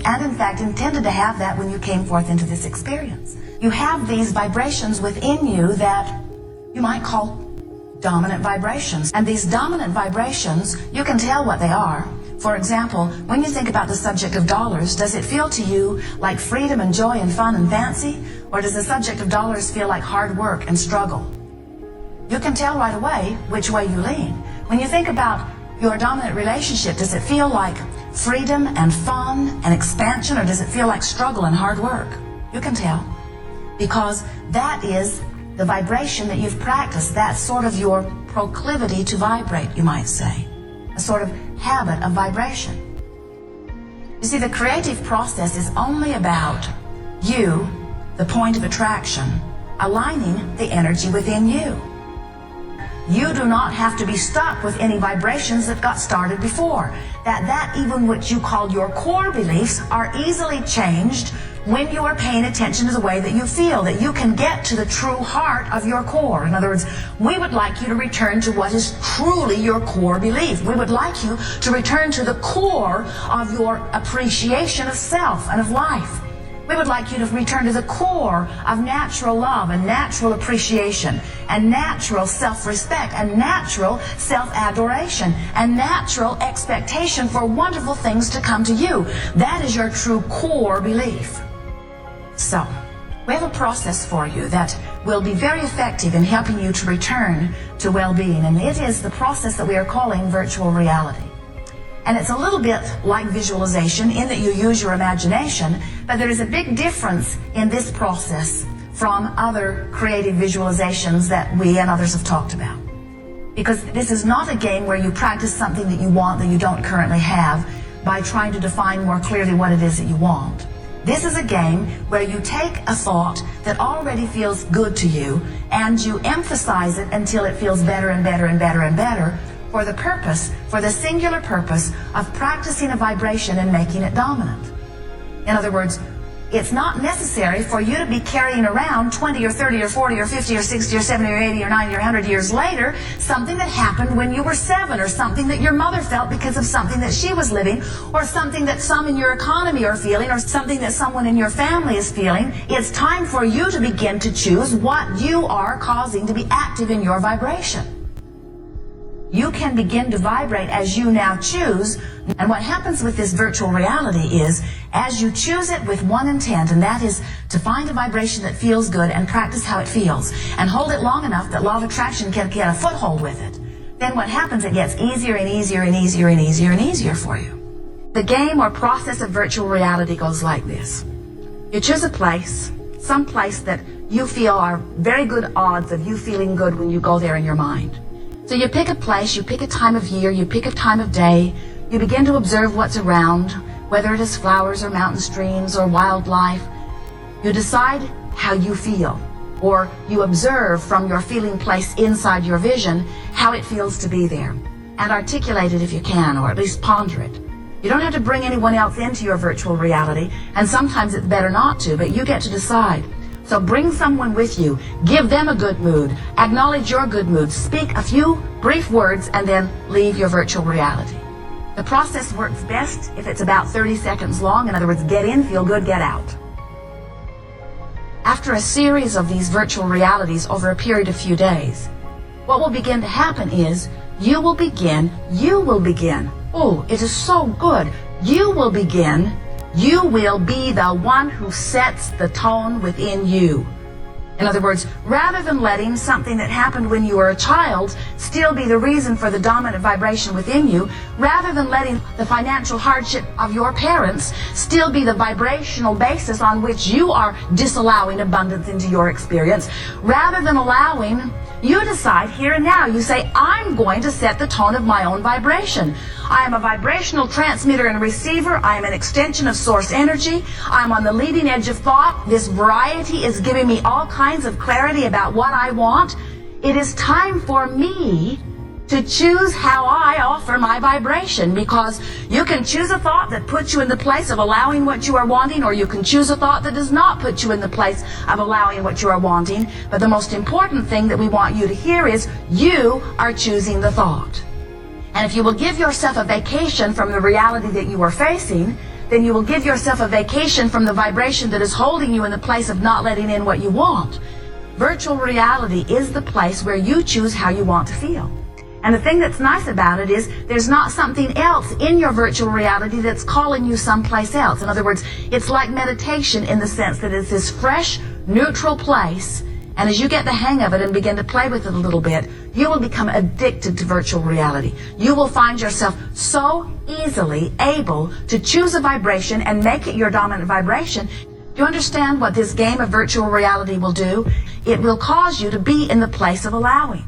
and in fact intended to have that when you came forth into this experience. You have these vibrations within you that you might call dominant vibrations. And these dominant vibrations, you can tell what they are. For example, when you think about the subject of dollars, does it feel to you like freedom and joy and fun and fancy? Or does the subject of dollars feel like hard work and struggle? You can tell right away which way you lean. When you think about your dominant relationship, does it feel like freedom and fun and expansion, or does it feel like struggle and hard work? You can tell. Because that is the vibration that you've practiced. That's sort of your proclivity to vibrate, you might say. A sort of habit of vibration. You see, the creative process is only about you, the point of attraction, aligning the energy within you. You do not have to be stuck with any vibrations that got started before. That even what you call your core beliefs are easily changed when you are paying attention to the way that you feel, that you can get to the true heart of your core. In other words, we would like you to return to what is truly your core belief. We would like you to return to the core of your appreciation of self and of life. We would like you to return to the core of natural love and natural appreciation and natural self-respect and natural self-adoration and natural expectation for wonderful things to come to you. That is your true core belief. So, we have a process for you that will be very effective in helping you to return to well-being, and it is the process that we are calling virtual reality. And it's a little bit like visualization in that you use your imagination, but there is a big difference in this process from other creative visualizations that we and others have talked about. Because this is not a game where you practice something that you want that you don't currently have by trying to define more clearly what it is that you want. This is a game where you take a thought that already feels good to you and you emphasize it until it feels better and better and better and better, for the singular purpose of practicing a vibration and making it dominant. In other words, it's not necessary for you to be carrying around 20 or 30 or 40 or 50 or 60 or 70 or 80 or 90 or 100 years later something that happened when you were 7, or something that your mother felt because of something that she was living, or something that some in your economy are feeling, or something that someone in your family is feeling. It's time for you to begin to choose what you are causing to be active in your vibration. You can begin to vibrate as you now choose, and what happens with this virtual reality is, as you choose it with one intent, and that is to find a vibration that feels good and practice how it feels, and hold it long enough that law of attraction can get a foothold with it, then what happens, it gets easier and easier and easier and easier and easier for you. The game or process of virtual reality goes like this. You choose a place, some place that you feel are very good odds of you feeling good when you go there in your mind. So you pick a place, you pick a time of year, you pick a time of day, you begin to observe what's around, whether it is flowers or mountain streams or wildlife. You decide how you feel, or you observe from your feeling place inside your vision how it feels to be there, and articulate it if you can, or at least ponder it. You don't have to bring anyone else into your virtual reality, and sometimes it's better not to, but you get to decide. So bring someone with you, give them a good mood, acknowledge your good mood, speak a few brief words, and then leave your virtual reality. The process works best if it's about 30 seconds long. In other words, get in, feel good, get out. After a series of these virtual realities over a period of few days, what will begin to happen is you will begin, oh, it is so good, you will be the one who sets the tone within you. In other words, rather than letting something that happened when you were a child still be the reason for the dominant vibration within you, rather than letting the financial hardship of your parents still be the vibrational basis on which you are disallowing abundance into your experience, rather than allowing, you decide here and now, you say, I'm going to set the tone of my own vibration. I am a vibrational transmitter and receiver. I am an extension of source energy. I'm on the leading edge of thought. This variety is giving me all kinds of clarity about what I want. It is time for me to choose how I offer my vibration, because you can choose a thought that puts you in the place of allowing what you are wanting, or you can choose a thought that does not put you in the place of allowing what you are wanting. But the most important thing that we want you to hear is you are choosing the thought. And if you will give yourself a vacation from the reality that you are facing, then you will give yourself a vacation from the vibration that is holding you in the place of not letting in what you want. Virtual reality is the place where you choose how you want to feel. And the thing that's nice about it is there's not something else in your virtual reality that's calling you someplace else. In other words, it's like meditation in the sense that it's this fresh, neutral place. And as you get the hang of it and begin to play with it a little bit, you will become addicted to virtual reality. You will find yourself so easily able to choose a vibration and make it your dominant vibration. Do you understand what this game of virtual reality will do? It will cause you to be in the place of allowing.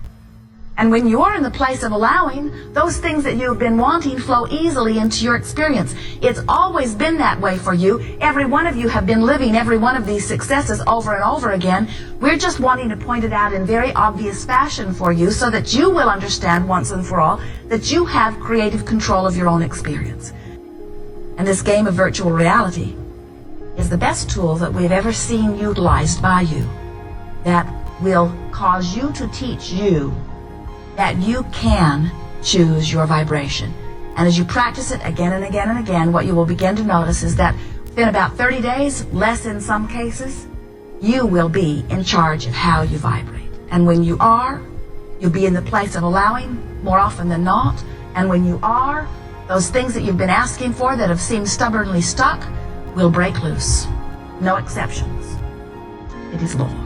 And when you are in the place of allowing, those things that you have been wanting flow easily into your experience. It's always been that way for you. Every one of you have been living every one of these successes over and over again. We're just wanting to point it out in very obvious fashion for you so that you will understand once and for all that you have creative control of your own experience. And this game of virtual reality is the best tool that we've ever seen utilized by you that will cause you to teach you that you can choose your vibration. And as you practice it again and again and again, what you will begin to notice is that within about 30 days, less in some cases, you will be in charge of how you vibrate. And when you are, you'll be in the place of allowing more often than not. And when you are, those things that you've been asking for that have seemed stubbornly stuck will break loose. No exceptions. It is law.